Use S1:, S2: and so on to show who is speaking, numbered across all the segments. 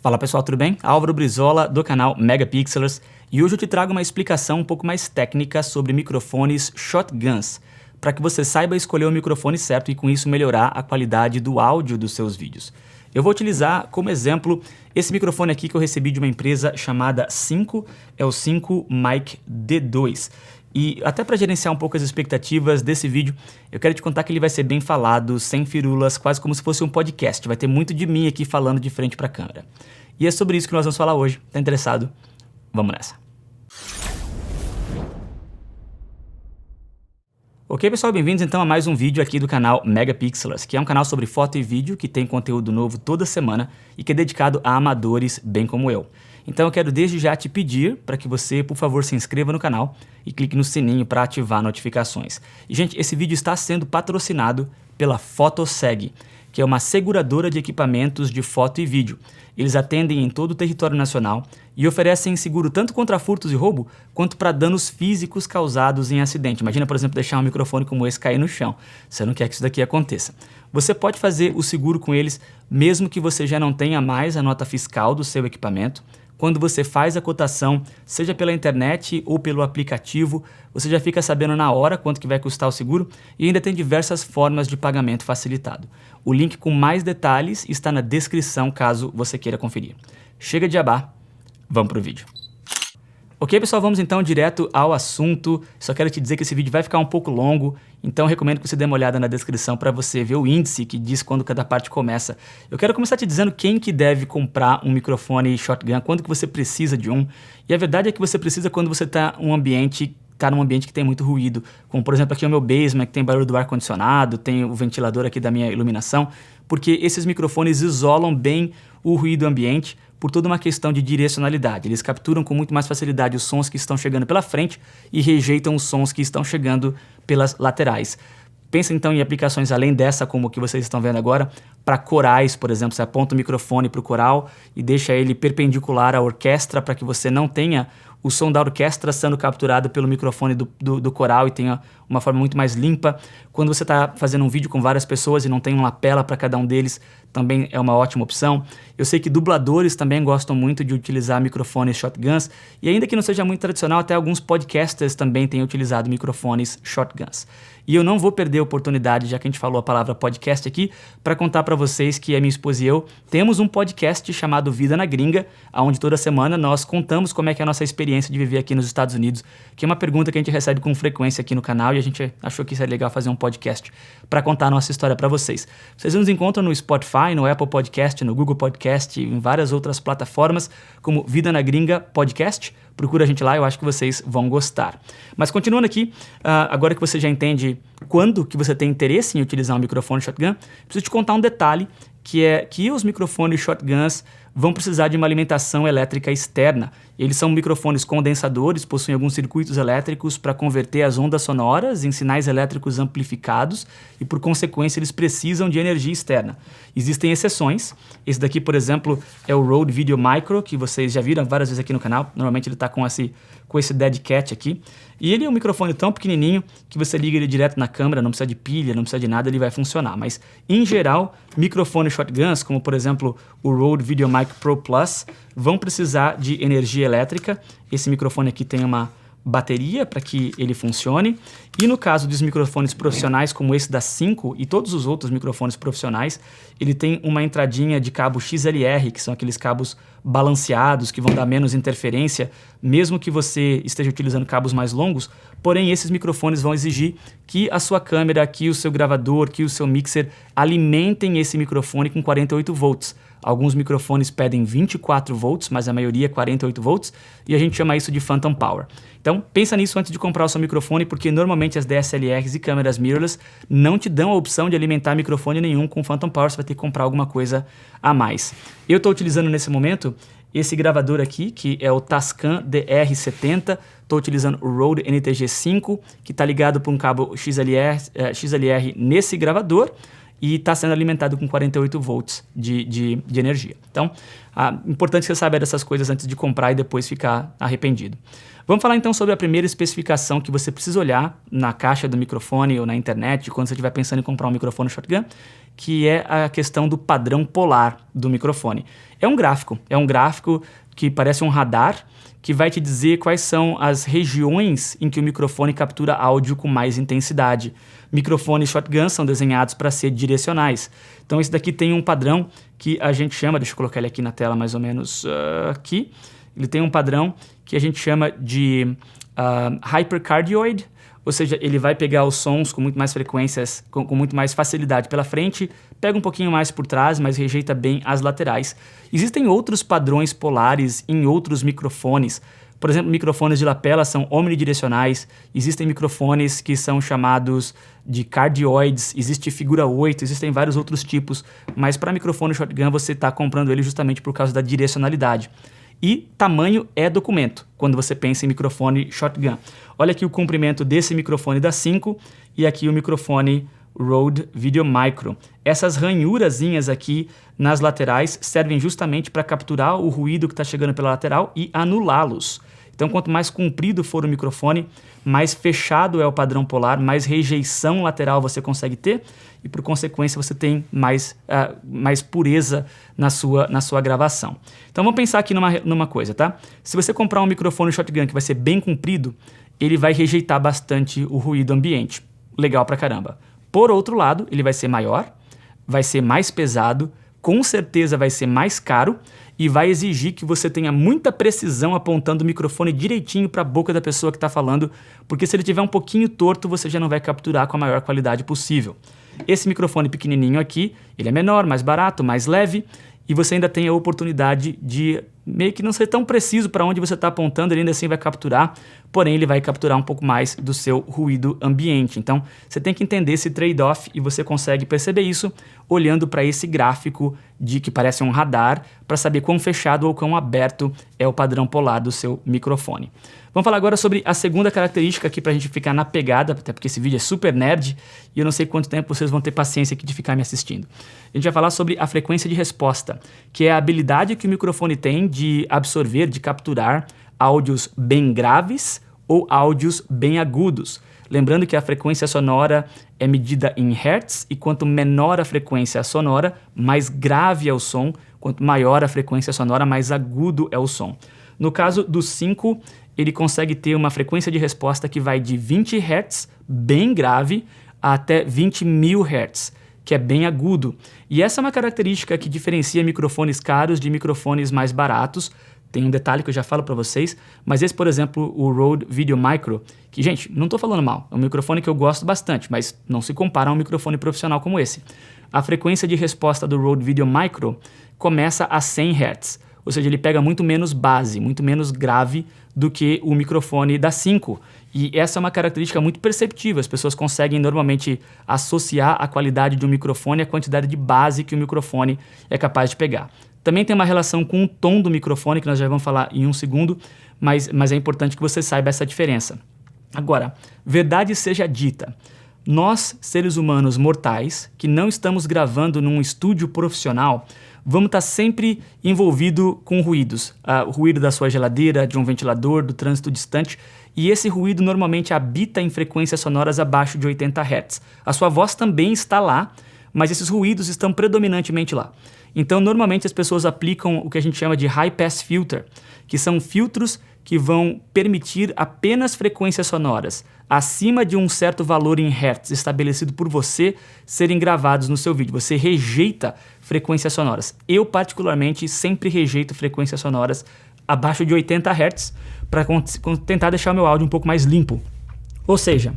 S1: Fala pessoal, tudo bem? Álvaro Brizola do canal Megapixelers e hoje eu te trago uma explicação um pouco mais técnica sobre microfones shotguns, para que você saiba escolher o microfone certo e com isso melhorar a qualidade do áudio dos seus vídeos. Eu vou utilizar como exemplo esse microfone aqui que eu recebi de uma empresa chamada Cinco, é o Cinco Mic D2. E até para gerenciar um pouco as expectativas desse vídeo, eu quero te contar que ele vai ser bem falado, sem firulas, quase como se fosse um podcast. Vai ter muito de mim aqui falando de frente para a câmera. E é sobre isso que nós vamos falar hoje. Tá interessado? Vamos nessa. Ok, pessoal, bem-vindos então a mais um vídeo aqui do canal Megapixelers, que é um canal sobre foto e vídeo que tem conteúdo novo toda semana e que é dedicado a amadores bem como eu. Então eu quero desde já te pedir para que você, por favor, se inscreva no canal e clique no sininho para ativar notificações. E, gente, esse vídeo está sendo patrocinado pela Fotoseg, que é uma seguradora de equipamentos de foto e vídeo. Eles atendem em todo o território nacional e oferecem seguro tanto contra furtos e roubo, quanto para danos físicos causados em acidente. Imagina, por exemplo, deixar um microfone como esse cair no chão. Você não quer que isso daqui aconteça. Você pode fazer o seguro com eles, mesmo que você já não tenha mais a nota fiscal do seu equipamento. Quando você faz a cotação, seja pela internet ou pelo aplicativo, você já fica sabendo na hora quanto que vai custar o seguro e ainda tem diversas formas de pagamento facilitado. O link com mais detalhes está na descrição caso você queira conferir. Chega de jabá, vamos pro vídeo. Ok, pessoal, vamos então direto ao assunto. Só quero te dizer que esse vídeo vai ficar um pouco longo, então recomendo que você dê uma olhada na descrição para você ver o índice que diz quando cada parte começa. Eu quero começar te dizendo quem que deve comprar um microfone shotgun, quando que você precisa de um. E a verdade é que você precisa quando você está num ambiente que tem muito ruído, como por exemplo aqui o meu basement, que tem barulho do ar-condicionado, tem o ventilador aqui da minha iluminação, porque esses microfones isolam bem o ruído ambiente por toda uma questão de direcionalidade. Eles capturam com muito mais facilidade os sons que estão chegando pela frente e rejeitam os sons que estão chegando pelas laterais. Pensa então em aplicações além dessa, como o que vocês estão vendo agora, para corais, por exemplo. Você aponta o microfone para o coral e deixa ele perpendicular à orquestra para que você não tenha o som da orquestra sendo capturado pelo microfone do coral e tenha uma forma muito mais limpa. Quando você está fazendo um vídeo com várias pessoas e não tem uma lapela para cada um deles, também é uma ótima opção. Eu sei que dubladores também gostam muito de utilizar microfones shotguns e ainda que não seja muito tradicional, até alguns podcasters também têm utilizado microfones shotguns. E eu não vou perder a oportunidade, já que a gente falou a palavra podcast aqui, para contar para vocês que a minha esposa e eu temos um podcast chamado Vida na Gringa, onde toda semana nós contamos como é que é a nossa experiência de viver aqui nos Estados Unidos, que é uma pergunta que a gente recebe com frequência aqui no canal e a gente achou que seria legal fazer um podcast para contar a nossa história para vocês. Vocês nos encontram no Spotify, no Apple Podcast, no Google Podcast e em várias outras plataformas como Vida na Gringa Podcast. Procura a gente lá, eu acho que vocês vão gostar. Mas continuando aqui, agora que você já entende quando que você tem interesse em utilizar um microfone shotgun, preciso te contar um detalhe, que é que os microfones shotguns vão precisar de uma alimentação elétrica externa. Eles são microfones condensadores, possuem alguns circuitos elétricos para converter as ondas sonoras em sinais elétricos amplificados e, por consequência, eles precisam de energia externa. Existem exceções. Esse daqui, por exemplo, é o Rode Video Micro, que vocês já viram várias vezes aqui no canal. Normalmente ele está com esse dead cat aqui. E ele é um microfone tão pequenininho que você liga ele direto na câmera, não precisa de pilha, não precisa de nada, ele vai funcionar. Mas, em geral, microfones shotguns, como por exemplo o Rode Video Micro Pro Plus, vão precisar de energia elétrica. Esse microfone aqui tem uma bateria para que ele funcione. E no caso dos microfones profissionais como esse da Cinco e todos os outros microfones profissionais, ele tem uma entradinha de cabo XLR, que são aqueles cabos balanceados que vão dar menos interferência, mesmo que você esteja utilizando cabos mais longos. Porém, esses microfones vão exigir que a sua câmera, que o seu gravador, que o seu mixer alimentem esse microfone com 48 volts. Alguns microfones pedem 24 volts, mas a maioria é 48 volts, e a gente chama isso de Phantom Power. Então, pensa nisso antes de comprar o seu microfone, porque normalmente as DSLRs e câmeras mirrorless não te dão a opção de alimentar microfone nenhum com Phantom Power, você vai ter que comprar alguma coisa a mais. Eu estou utilizando nesse momento esse gravador aqui, que é o Tascam DR70, estou utilizando o Rode NTG5, que está ligado por um cabo XLR nesse gravador, e está sendo alimentado com 48 volts de energia. Então, importante que você saiba dessas coisas antes de comprar e depois ficar arrependido. Vamos falar então sobre a primeira especificação que você precisa olhar na caixa do microfone ou na internet quando você estiver pensando em comprar um microfone shotgun, que é a questão do padrão polar do microfone. É um gráfico que parece um radar, que vai te dizer quais são as regiões em que o microfone captura áudio com mais intensidade. Microfones shotgun são desenhados para ser direcionais. Então esse daqui tem um padrão que a gente chama, deixa eu colocar ele aqui na tela mais ou menos aqui, ele tem um padrão que a gente chama de hypercardioid, ou seja, ele vai pegar os sons com muito mais frequências, com muito mais facilidade pela frente, pega um pouquinho mais por trás, mas rejeita bem as laterais. Existem outros padrões polares em outros microfones. Por exemplo, microfones de lapela são omnidirecionais, existem microfones que são chamados de cardioids, existe figura 8, existem vários outros tipos, mas para microfone shotgun você está comprando ele justamente por causa da direcionalidade. E tamanho é documento, quando você pensa em microfone shotgun. Olha aqui o comprimento desse microfone da 5 e aqui o microfone Rode VideoMicro. Essas ranhurazinhas aqui nas laterais servem justamente para capturar o ruído que está chegando pela lateral e anulá-los. Então, quanto mais comprido for o microfone, mais fechado é o padrão polar, mais rejeição lateral você consegue ter e, por consequência, você tem mais pureza na sua gravação. Então, vamos pensar aqui numa coisa, tá? Se você comprar um microfone shotgun que vai ser bem comprido, ele vai rejeitar bastante o ruído ambiente. Legal pra caramba. Por outro lado, ele vai ser maior, vai ser mais pesado, com certeza vai ser mais caro e vai exigir que você tenha muita precisão apontando o microfone direitinho para a boca da pessoa que está falando, porque se ele tiver um pouquinho torto, você já não vai capturar com a maior qualidade possível. Esse microfone pequenininho aqui, ele é menor, mais barato, mais leve, e você ainda tem a oportunidade de meio que não ser tão preciso para onde você está apontando, ele ainda assim vai capturar, porém ele vai capturar um pouco mais do seu ruído ambiente. Então você tem que entender esse trade-off e você consegue perceber isso olhando para esse gráfico de que parece um radar para saber quão fechado ou quão aberto é o padrão polar do seu microfone. Vamos falar agora sobre a segunda característica aqui para a gente ficar na pegada, até porque esse vídeo é super nerd e eu não sei quanto tempo vocês vão ter paciência aqui de ficar me assistindo. A gente vai falar sobre a frequência de resposta, que é a habilidade que o microfone tem de absorver, de capturar áudios bem graves ou áudios bem agudos. Lembrando que a frequência sonora é medida em hertz e quanto menor a frequência sonora, mais grave é o som, quanto maior a frequência sonora, mais agudo é o som. No caso do 5, ele consegue ter uma frequência de resposta que vai de 20 Hz, bem grave, até 20.000 Hz, que é bem agudo. E essa é uma característica que diferencia microfones caros de microfones mais baratos. Tem um detalhe que eu já falo para vocês, mas esse, por exemplo, o Rode VideoMicro, que, gente, não estou falando mal, é um microfone que eu gosto bastante, mas não se compara a um microfone profissional como esse. A frequência de resposta do Rode VideoMicro começa a 100 Hz, ou seja, ele pega muito menos base, muito menos grave do que o microfone da 5. E essa é uma característica muito perceptível. As pessoas conseguem normalmente associar a qualidade de um microfone à quantidade de base que o microfone é capaz de pegar. Também tem uma relação com o tom do microfone, que nós já vamos falar em um segundo, mas é importante que você saiba essa diferença. Agora, verdade seja dita, nós, seres humanos mortais, que não estamos gravando num estúdio profissional, vamos estar sempre envolvidos com ruídos. O ruído da sua geladeira, de um ventilador, do trânsito distante. E esse ruído normalmente habita em frequências sonoras abaixo de 80 Hz. A sua voz também está lá, mas esses ruídos estão predominantemente lá. Então, normalmente as pessoas aplicam o que a gente chama de High Pass Filter, que são filtros que vão permitir apenas frequências sonoras acima de um certo valor em Hertz estabelecido por você serem gravados no seu vídeo. Você rejeita frequências sonoras. Eu, particularmente, sempre rejeito frequências sonoras abaixo de 80 Hz para tentar deixar o meu áudio um pouco mais limpo. Ou seja,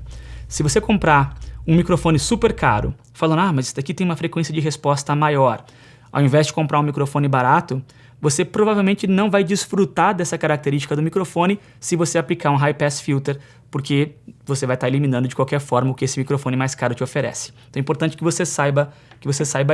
S1: se você comprar um microfone super caro, falando, mas isso daqui tem uma frequência de resposta maior, ao invés de comprar um microfone barato, você provavelmente não vai desfrutar dessa característica do microfone se você aplicar um High Pass Filter, porque você vai estar eliminando de qualquer forma o que esse microfone mais caro te oferece. Então é importante que você saiba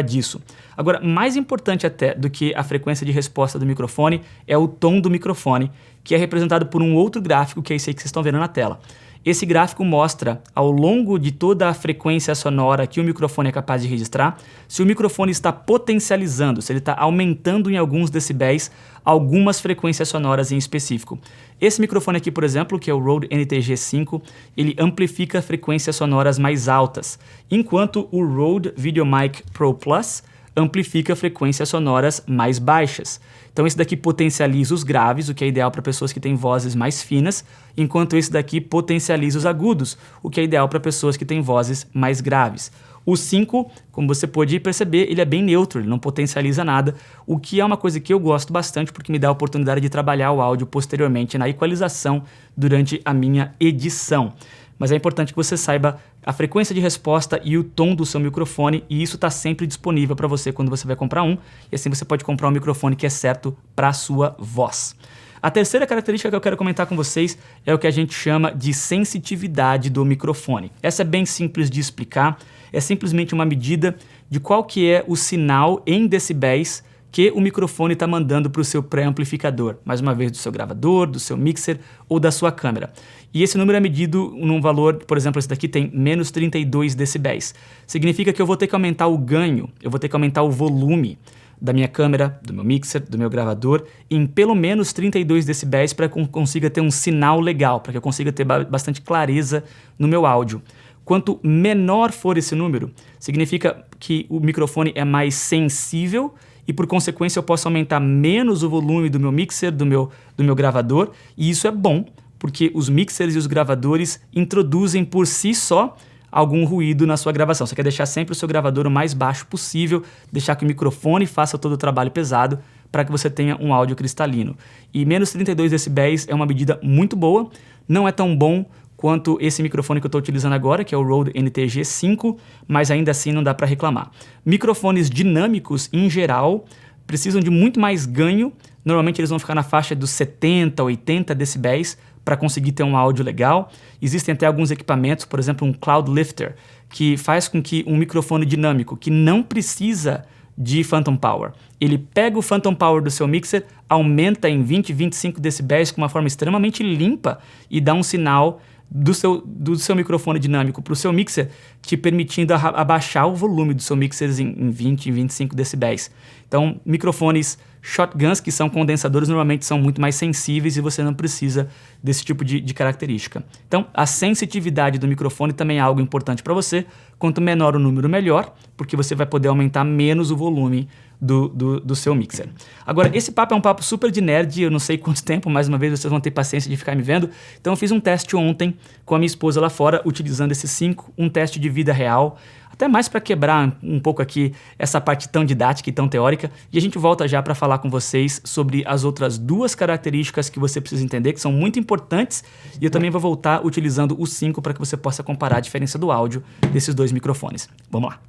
S1: disso. Agora, mais importante até do que a frequência de resposta do microfone é o tom do microfone, que é representado por um outro gráfico, que é esse aí que vocês estão vendo na tela. Esse gráfico mostra, ao longo de toda a frequência sonora que o microfone é capaz de registrar, se o microfone está potencializando, se ele está aumentando em alguns decibéis algumas frequências sonoras em específico. Esse microfone aqui, por exemplo, que é o Rode NTG5, ele amplifica frequências sonoras mais altas, enquanto o Rode VideoMic Pro Plus amplifica frequências sonoras mais baixas. Então esse daqui potencializa os graves, o que é ideal para pessoas que têm vozes mais finas, enquanto esse daqui potencializa os agudos, o que é ideal para pessoas que têm vozes mais graves. O 5, como você pode perceber, ele é bem neutro, ele não potencializa nada, o que é uma coisa que eu gosto bastante porque me dá a oportunidade de trabalhar o áudio posteriormente na equalização durante a minha edição. Mas é importante que você saiba a frequência de resposta e o tom do seu microfone, e isso está sempre disponível para você quando você vai comprar um, e assim você pode comprar um microfone que é certo para a sua voz. A terceira característica que eu quero comentar com vocês é o que a gente chama de sensitividade do microfone. Essa é bem simples de explicar, é simplesmente uma medida de qual que é o sinal em decibéis que o microfone está mandando para o seu pré-amplificador, mais uma vez do seu gravador, do seu mixer ou da sua câmera. E esse número é medido num valor, por exemplo, esse daqui tem menos 32 decibéis. Significa que eu vou ter que aumentar o ganho, eu vou ter que aumentar o volume da minha câmera, do meu mixer, do meu gravador, em pelo menos 32 decibéis para que eu consiga ter um sinal legal, para que eu consiga ter bastante clareza no meu áudio. Quanto menor for esse número, significa que o microfone é mais sensível e, por consequência, eu posso aumentar menos o volume do meu mixer, do meu gravador, e isso é bom, porque os mixers e os gravadores introduzem por si só algum ruído na sua gravação. Você quer deixar sempre o seu gravador o mais baixo possível, deixar que o microfone faça todo o trabalho pesado para que você tenha um áudio cristalino. E menos 32 decibéis é uma medida muito boa, não é tão bom quanto esse microfone que eu estou utilizando agora, que é o Rode NTG5, mas ainda assim não dá para reclamar. Microfones dinâmicos, em geral, precisam de muito mais ganho. Normalmente eles vão ficar na faixa dos 70, 80 decibéis para conseguir ter um áudio legal. Existem até alguns equipamentos, por exemplo, um Cloud Lifter, que faz com que um microfone dinâmico que não precisa de Phantom Power, ele pega o Phantom Power do seu mixer, aumenta em 20, 25 decibéis com uma forma extremamente limpa e dá um sinal do seu microfone dinâmico para o seu mixer, te permitindo abaixar o volume do seu mixer em 20, 25 decibéis. Então, microfones shotguns, que são condensadores, normalmente são muito mais sensíveis e você não precisa desse tipo de característica. Então, a sensitividade do microfone também é algo importante para você. Quanto menor o número, melhor, porque você vai poder aumentar menos o volume do seu mixer. Agora, esse papo é um papo super de nerd, eu não sei quanto tempo, mais uma vez vocês vão ter paciência de ficar me vendo. Então eu fiz um teste ontem com a minha esposa lá fora, utilizando esses 5, um teste de vida real, até mais para quebrar um pouco aqui essa parte tão didática e tão teórica, e a gente volta já para falar com vocês sobre as outras 2 características que você precisa entender, que são muito importantes, e eu também vou voltar utilizando os 5 para que você possa comparar a diferença do áudio desses 2 microfones. Vamos lá!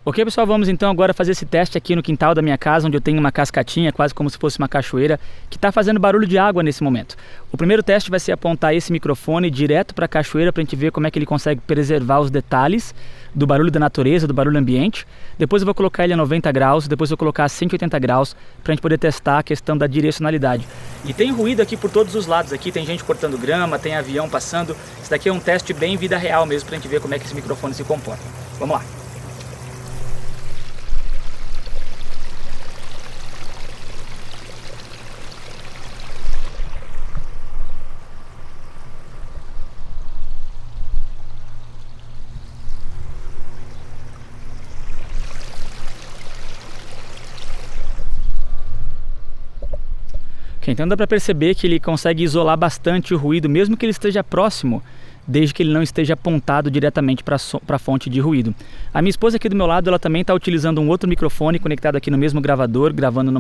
S1: Ok, pessoal, vamos então agora fazer esse teste aqui no quintal da minha casa, onde eu tenho uma cascatinha, quase como se fosse uma cachoeira, que está fazendo barulho de água nesse momento. O primeiro teste vai ser apontar esse microfone direto para a cachoeira para a gente ver como é que ele consegue preservar os detalhes do barulho da natureza, do barulho ambiente. Depois eu vou colocar ele a 90 graus, depois eu vou colocar a 180 graus para a gente poder testar a questão da direcionalidade. E tem ruído aqui por todos os lados, aqui tem gente cortando grama, tem avião passando. Isso daqui é um teste bem vida real mesmo para a gente ver como é que esse microfone se comporta. Vamos lá! Então dá para perceber que ele consegue isolar bastante o ruído, mesmo que ele esteja próximo, desde que ele não esteja apontado diretamente para a fonte de ruído. A minha esposa aqui do meu lado, ela também está utilizando um outro microfone conectado aqui no mesmo gravador, gravando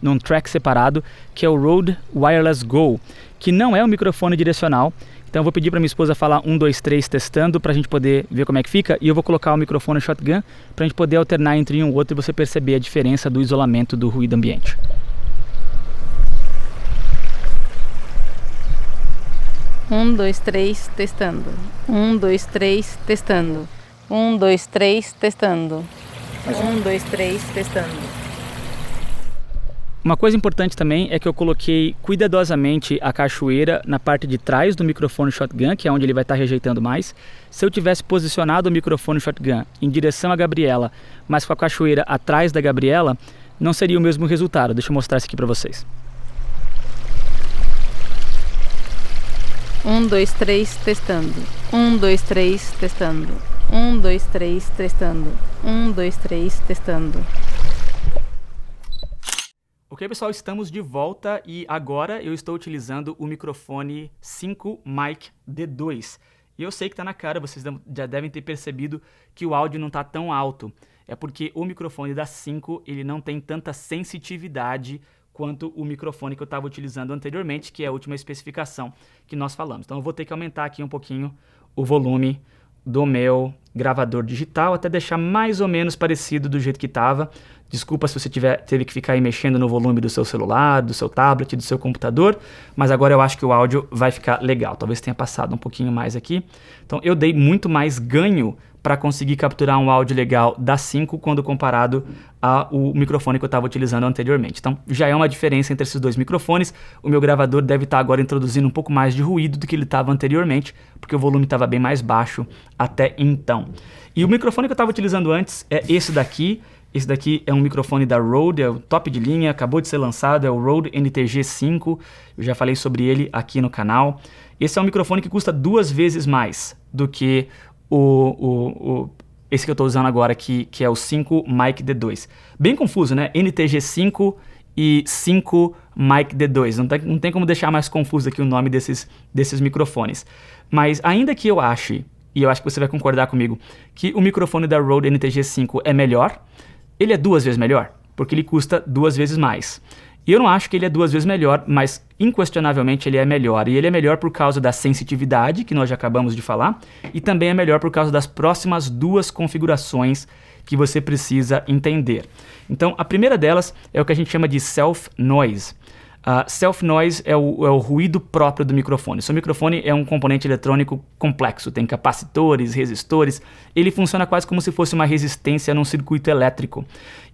S1: num track separado, que é o Rode Wireless Go, que não é um microfone direcional. Então eu vou pedir para minha esposa falar 1, 2, 3 testando para a gente poder ver como é que fica, e eu vou colocar o microfone shotgun para a gente poder alternar entre um e outro e você perceber a diferença do isolamento do ruído ambiente.
S2: 1, 2, 3, testando. 1, 2, 3, testando. 1, 2, 3, testando. 1, 2, 3, testando.
S1: Uma coisa importante também é que eu coloquei cuidadosamente a cachoeira na parte de trás do microfone shotgun, que é onde ele vai estar rejeitando mais. Se eu tivesse posicionado o microfone shotgun em direção à Gabriela, mas com a cachoeira atrás da Gabriela, não seria o mesmo resultado. Deixa eu mostrar isso aqui para vocês.
S2: 1, 2, 3, testando. 1, 2, 3, testando. 1, 2, 3, testando. 1, 2, 3, testando.
S1: Ok, pessoal, estamos de volta e agora eu estou utilizando o microfone 5 Mic D2. E eu sei que está na cara, vocês já devem ter percebido que o áudio não está tão alto. É porque o microfone da 5 ele não tem tanta sensitividade quanto o microfone que eu estava utilizando anteriormente, que é a última especificação que nós falamos. Então eu vou ter que aumentar aqui um pouquinho o volume do meu gravador digital, até deixar mais ou menos parecido do jeito que estava. Desculpa se você teve que ficar aí mexendo no volume do seu celular, do seu tablet, do seu computador, mas agora eu acho que o áudio vai ficar legal. Talvez tenha passado um pouquinho mais aqui. Então eu dei muito mais ganho para conseguir capturar um áudio legal da 5 quando comparado ao microfone que eu estava utilizando anteriormente. Então já é uma diferença entre esses dois microfones. O meu gravador deve estar agora introduzindo um pouco mais de ruído do que ele estava anteriormente, porque o volume estava bem mais baixo até então. E o microfone que eu estava utilizando antes é esse daqui. Esse daqui é um microfone da Rode, é o top de linha, acabou de ser lançado, é o Rode NTG5. Eu já falei sobre ele aqui no canal. Esse é um microfone que custa 2 vezes mais do que esse que eu estou usando agora aqui, que é o 5 Mic D2. Bem confuso, né? NTG5 e 5 Mic D2. Não tem como deixar mais confuso aqui o nome desses microfones. Mas ainda que eu ache, e eu acho que você vai concordar comigo, que o microfone da Rode NTG5 é melhor, ele é 2 vezes melhor, porque ele custa 2 vezes mais. E eu não acho que ele é 2 vezes melhor, mas inquestionavelmente ele é melhor. E ele é melhor por causa da sensitividade, que nós já acabamos de falar, e também é melhor por causa das próximas 2 configurações que você precisa entender. Então, a primeira delas é o que a gente chama de self-noise. Self-noise é o ruído próprio do microfone. Seu microfone é um componente eletrônico complexo, tem capacitores, resistores, ele funciona quase como se fosse uma resistência num circuito elétrico.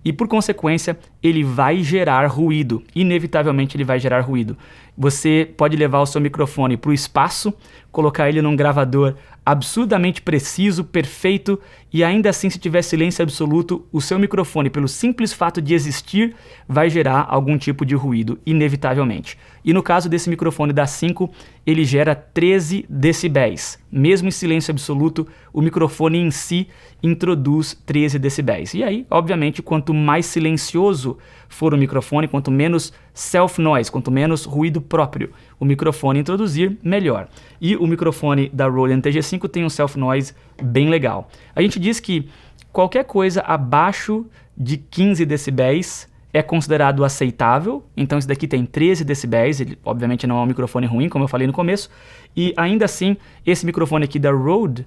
S1: E por consequência, ele vai gerar ruído, inevitavelmente ele vai gerar ruído. Você pode levar o seu microfone para o espaço, colocar ele num gravador absurdamente preciso, perfeito, e ainda assim, se tiver silêncio absoluto, o seu microfone, pelo simples fato de existir, vai gerar algum tipo de ruído, inevitavelmente. E no caso desse microfone da 5, ele gera 13 decibéis. Mesmo em silêncio absoluto, o microfone em si introduz 13 decibéis. E aí, obviamente, quanto mais silencioso for o microfone, quanto menos self-noise, quanto menos ruído próprio o microfone introduzir, melhor. E o microfone da Rode NTG5 tem um self-noise bem legal. A gente diz que qualquer coisa abaixo de 15 decibéis é considerado aceitável, então esse daqui tem 13 decibéis, ele obviamente não é um microfone ruim, como eu falei no começo, e ainda assim, esse microfone aqui da Rode,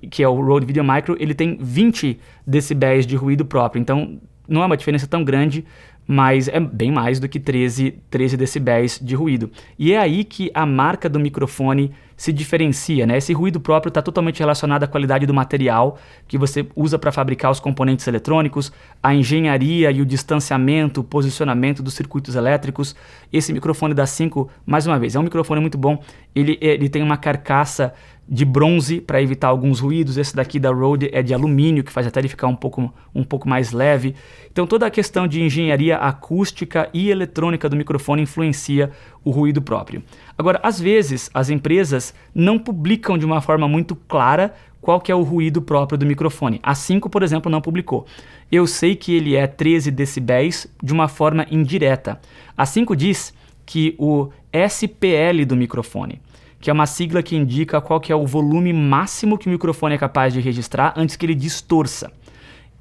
S1: que é o Rode VideoMicro, ele tem 20 decibéis de ruído próprio, então não é uma diferença tão grande, mas é bem mais do que 13 decibéis de ruído. E é aí que a marca do microfone se diferencia, né? Esse ruído próprio está totalmente relacionado à qualidade do material que você usa para fabricar os componentes eletrônicos, a engenharia e o distanciamento, o posicionamento dos circuitos elétricos. Esse microfone da 5, mais uma vez, é um microfone muito bom. Ele tem uma carcaça de bronze para evitar alguns ruídos. Esse daqui da Rode é de alumínio, que faz até ele ficar um pouco mais leve. Então toda a questão de engenharia acústica e eletrônica do microfone influencia o ruído próprio. Agora, às vezes, as empresas não publicam de uma forma muito clara qual que é o ruído próprio do microfone. A 5, por exemplo, não publicou. Eu sei que ele é 13 decibéis de uma forma indireta. A 5 diz que o SPL do microfone, que é uma sigla que indica qual que é o volume máximo que o microfone é capaz de registrar antes que ele distorça,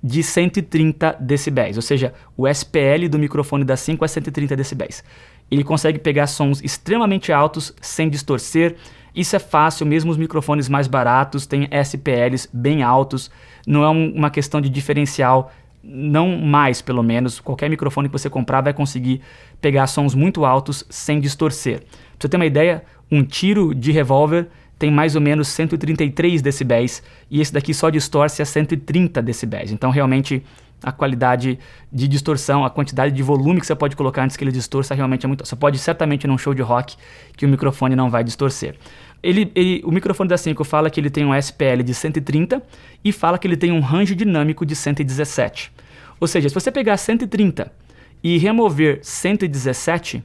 S1: de 130 decibéis. Ou seja, o SPL do microfone da 5 é 130 decibéis. Ele consegue pegar sons extremamente altos sem distorcer. Isso é fácil, mesmo os microfones mais baratos têm SPLs bem altos. Não é uma questão de diferencial, não mais pelo menos. Qualquer microfone que você comprar vai conseguir pegar sons muito altos sem distorcer. Pra você ter uma ideia, um tiro de revólver tem mais ou menos 133 decibéis e esse daqui só distorce a 130 decibéis. Então realmente a qualidade de distorção, a quantidade de volume que você pode colocar antes que ele distorça realmente é muito... Você pode certamente num show de rock que o microfone não vai distorcer. O microfone da Synco fala que ele tem um SPL de 130 e fala que ele tem um range dinâmico de 117. Ou seja, se você pegar 130 e remover 117,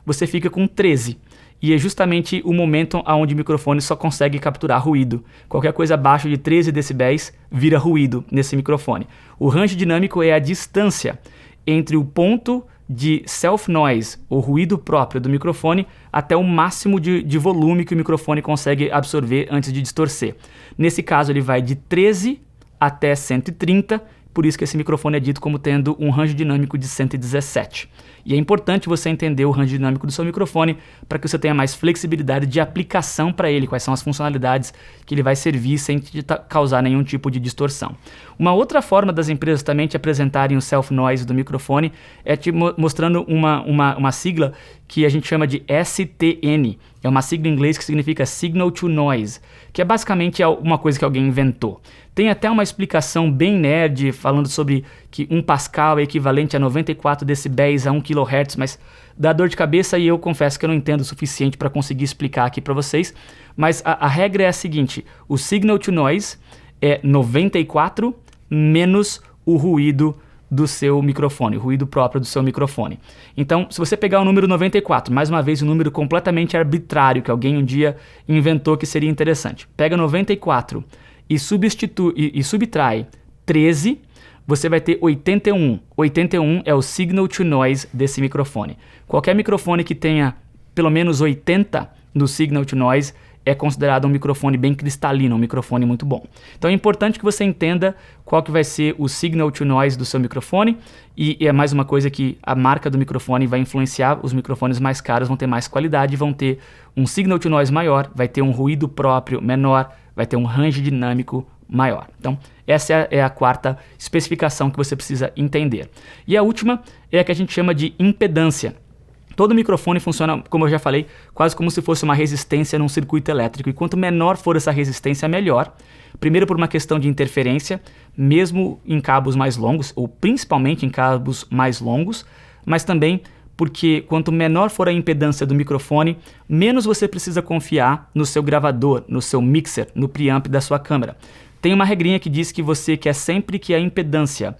S1: você fica com 13. E é justamente o momento onde o microfone só consegue capturar ruído. Qualquer coisa abaixo de 13 decibéis vira ruído nesse microfone. O range dinâmico é a distância entre o ponto de self-noise, o ruído próprio do microfone, até o máximo de volume que o microfone consegue absorver antes de distorcer. Nesse caso, ele vai de 13 até 130, por isso que esse microfone é dito como tendo um range dinâmico de 117. E é importante você entender o range dinâmico do seu microfone para que você tenha mais flexibilidade de aplicação para ele, quais são as funcionalidades que ele vai servir sem te causar nenhum tipo de distorção. Uma outra forma das empresas também te apresentarem o self-noise do microfone é te mostrando uma sigla que a gente chama de STN. É uma sigla em inglês que significa Signal to Noise, que é basicamente uma coisa que alguém inventou. Tem até uma explicação bem nerd falando sobre que 1 Pascal é equivalente a 94 decibéis a 1 kHz, mas dá dor de cabeça e eu confesso que eu não entendo o suficiente para conseguir explicar aqui para vocês. Mas a regra é a seguinte, o Signal to Noise é 94 menos o ruído do seu microfone, o ruído próprio do seu microfone. Então, se você pegar o número 94, mais uma vez um número completamente arbitrário que alguém um dia inventou que seria interessante, pega 94 e subtrai 13, você vai ter 81. 81 é o signal to noise desse microfone. Qualquer microfone que tenha pelo menos 80 no signal to noise é considerado um microfone bem cristalino, um microfone muito bom. Então é importante que você entenda qual que vai ser o signal to noise do seu microfone e é mais uma coisa que a marca do microfone vai influenciar. Os microfones mais caros vão ter mais qualidade, vão ter um signal to noise maior, vai ter um ruído próprio menor, vai ter um range dinâmico maior. Então essa é a quarta especificação que você precisa entender. E a última é a que a gente chama de impedância. Todo microfone funciona, como eu já falei, quase como se fosse uma resistência num circuito elétrico. E quanto menor for essa resistência, melhor. Primeiro por uma questão de interferência, mesmo em cabos mais longos, ou principalmente em cabos mais longos, mas também porque quanto menor for a impedância do microfone, menos você precisa confiar no seu gravador, no seu mixer, no preamp da sua câmera. Tem uma regrinha que diz que você quer sempre que a impedância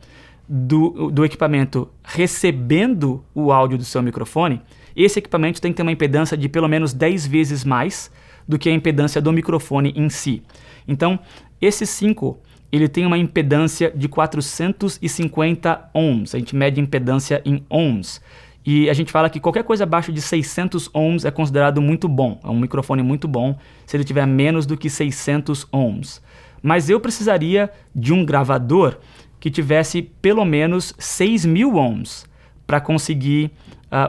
S1: do equipamento recebendo o áudio do seu microfone, esse equipamento tem que ter uma impedância de pelo menos 10 vezes mais do que a impedância do microfone em si. Então, esse Synco, ele tem uma impedância de 450 ohms. A gente mede impedância em ohms. E a gente fala que qualquer coisa abaixo de 600 ohms é considerado muito bom. É um microfone muito bom se ele tiver menos do que 600 ohms. Mas eu precisaria de um gravador que tivesse pelo menos 6.000 ohms para conseguir,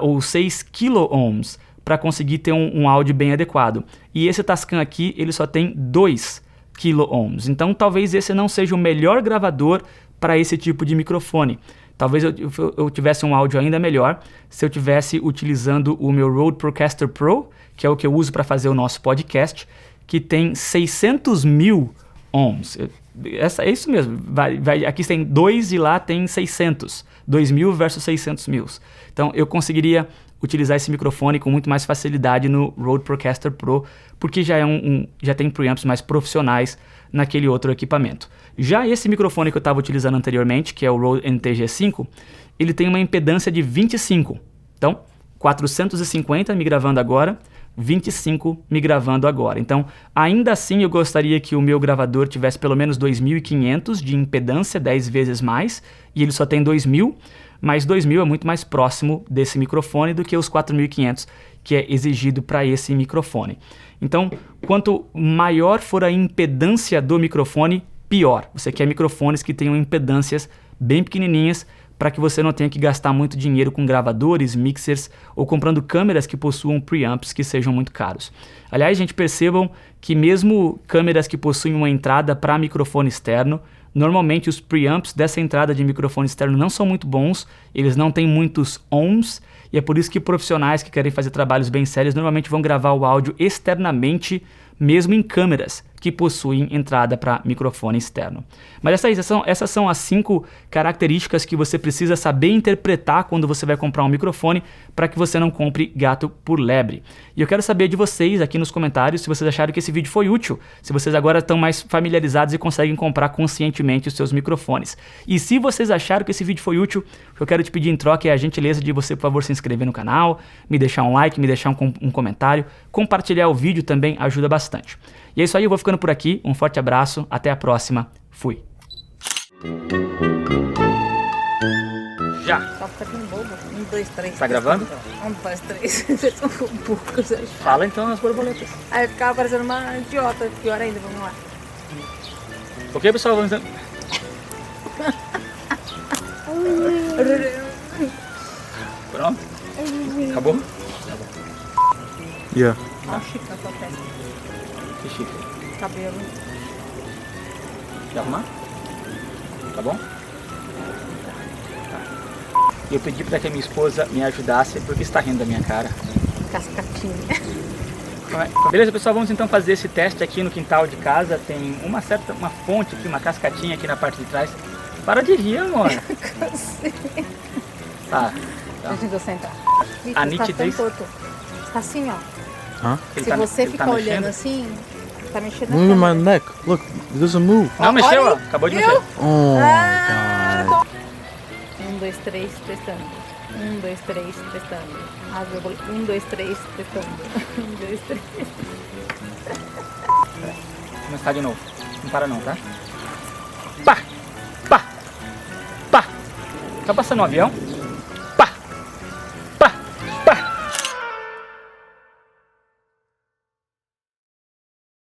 S1: ou 6 kilo-ohms, para conseguir ter um áudio bem adequado. E esse Tascam aqui, ele só tem 2 kilo-ohms. Então, talvez esse não seja o melhor gravador para esse tipo de microfone. Talvez eu tivesse um áudio ainda melhor se eu tivesse utilizando o meu Rode Procaster Pro, que é o que eu uso para fazer o nosso podcast, que tem 600.000 ohms. É isso mesmo. Aqui tem 2 e lá tem 600. 2.000 versus 600.000. Então eu conseguiria utilizar esse microfone com muito mais facilidade no Rode Procaster Pro, porque já tem preamps mais profissionais naquele outro equipamento. Já esse microfone que eu estava utilizando anteriormente, que é o Rode NTG5, ele tem uma impedância de 25. Então, 450 me gravando agora, 25 me gravando agora. Então, ainda assim, eu gostaria que o meu gravador tivesse pelo menos 2.500 de impedância, 10 vezes mais, e ele só tem 2.000, mas 2.000 é muito mais próximo desse microfone do que os 4.500 que é exigido para esse microfone. Então, quanto maior for a impedância do microfone, pior. Você quer microfones que tenham impedâncias bem pequenininhas, para que você não tenha que gastar muito dinheiro com gravadores, mixers ou comprando câmeras que possuam preamps que sejam muito caros. Aliás, gente, percebam que mesmo câmeras que possuem uma entrada para microfone externo, normalmente os preamps dessa entrada de microfone externo não são muito bons, eles não têm muitos ohms, e é por isso que profissionais que querem fazer trabalhos bem sérios normalmente vão gravar o áudio externamente, mesmo em câmeras que possuem entrada para microfone externo. Mas essas são as 5 características que você precisa saber interpretar quando você vai comprar um microfone para que você não compre gato por lebre. E eu quero saber de vocês aqui nos comentários se vocês acharam que esse vídeo foi útil, se vocês agora estão mais familiarizados e conseguem comprar conscientemente os seus microfones. E se vocês acharam que esse vídeo foi útil, o que eu quero te pedir em troca é a gentileza de você, por favor, se inscrever no canal, me deixar um like, me deixar um comentário, compartilhar o vídeo também ajuda bastante. E é isso aí, eu vou ficando por aqui. Um forte abraço, até a próxima. Fui. Já.
S2: Só fica aqui bobo. 1, 2, 3.
S1: Tá gravando?
S2: 1, 2, 3. Vocês são burros.
S1: Fala então as borboletas.
S2: Aí eu ficava parecendo uma idiota. Pior ainda, vamos lá.
S1: Ok, pessoal, vamos... Pronto? Acabou?
S3: Yeah.
S2: Olha o chique na sua testa.
S1: Que chique.
S2: Cabelo.
S1: Quer arrumar? Tá bom? Tá. E eu pedi pra que a minha esposa me ajudasse, porque está rindo da minha cara.
S2: Cascatinha.
S1: Beleza, pessoal, vamos então fazer esse teste aqui no quintal de casa. Tem uma fonte aqui, uma cascatinha aqui na parte de trás. Para de rir, amor. Tá.
S2: Deixa eu sentar.
S1: A nitidez...
S2: Tá assim, ó.
S3: Huh?
S2: Se você ficar olhando assim, tá mexendo na
S3: Move my
S2: câmera.
S3: neck. Look, it doesn't move.
S1: Não, mexeu, ó.
S2: Olha,
S1: Acabou de
S2: viu?
S1: mexer.
S3: Oh
S2: Ah,
S3: my god.
S2: 1, 2, 3, testando. 1, 2, 3, testando. 1, 2, 3, testando. 1, 2, 3.
S1: Vou começar de novo. Não para não, tá? Pá! Pá! Pá! Tá passando um avião?